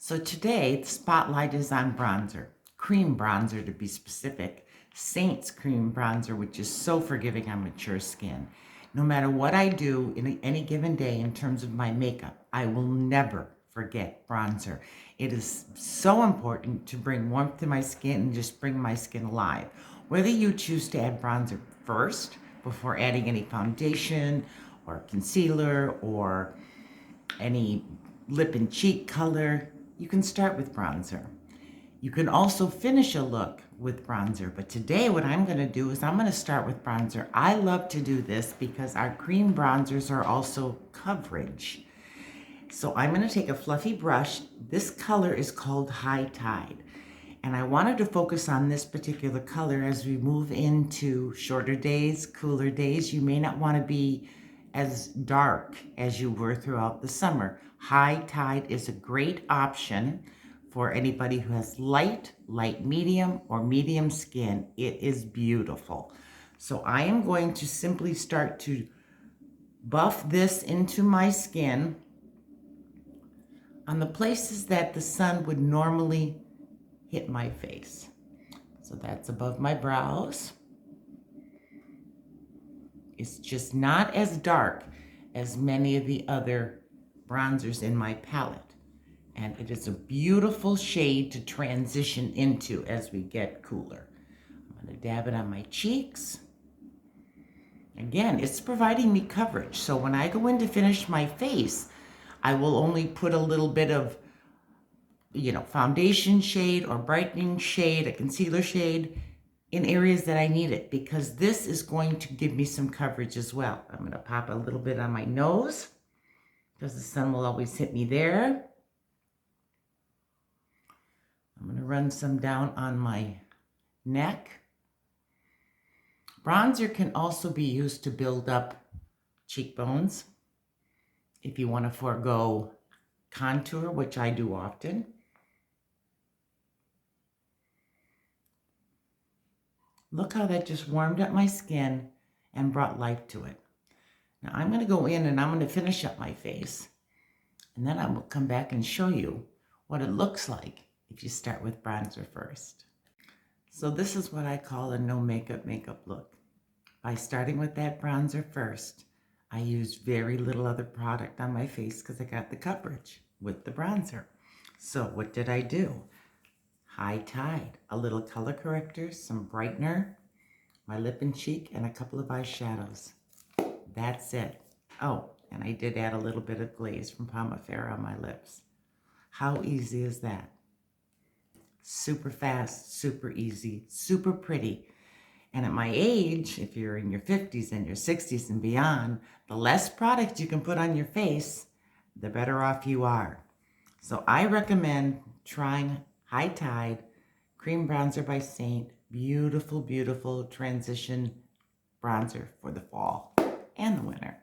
So today, the spotlight is on bronzer, cream bronzer to be specific, Saints Cream Bronzer, which is so forgiving on mature skin. No matter what I do in any given day in terms of my makeup, I will never forget bronzer. It is so important to bring warmth to my skin and just bring my skin alive. Whether you choose to add bronzer first before adding any foundation or concealer or any lip and cheek color, you can start with bronzer. You can also finish a look with bronzer, but today what I'm going to do is I'm going to start with bronzer. I love to do this because our cream bronzers are also coverage. So I'm going to take a fluffy brush. This color is called High Tide. And I wanted to focus on this particular color as we move into shorter days, cooler days. You may not want to be as dark as you were throughout the summer. High Tide is a great option for anybody who has light medium, or medium skin. It is beautiful. So I am going to simply start to buff this into my skin on the places that the sun would normally hit my face. So that's above my brows. It's just not as dark as many of the other bronzers in my palette. And it is a beautiful shade to transition into as we get cooler. I'm going to dab it on my cheeks. Again, it's providing me coverage. So when I go in to finish my face, I will only put a little bit of, foundation shade or brightening shade, a concealer shade in areas that I need it, because this is going to give me some coverage as well. I'm going to pop a little bit on my nose because the sun will always hit me there. I'm going to run some down on my neck. Bronzer can also be used to build up cheekbones if you want to forego contour, which I do often. Look how that just warmed up my skin and brought life to it. Now I'm going to go in and I'm going to finish up my face. And then I will come back and show you what it looks like if you start with bronzer first. So this is what I call a no makeup look. By starting with that bronzer first, I used very little other product on my face because I got the coverage with the bronzer. So what did I do? High Tide, a little color corrector, some brightener, my lip and cheek, and a couple of eyeshadows. That's it. Oh, and I did add a little bit of glaze from Pomifera on my lips. How easy is that? Super fast, super easy, super pretty. And at my age, if you're in your 50s and your 60s and beyond, the less product you can put on your face, the better off you are. So I recommend trying High Tide Cream Bronzer by Saint. Beautiful, beautiful transition bronzer for the fall and the winter.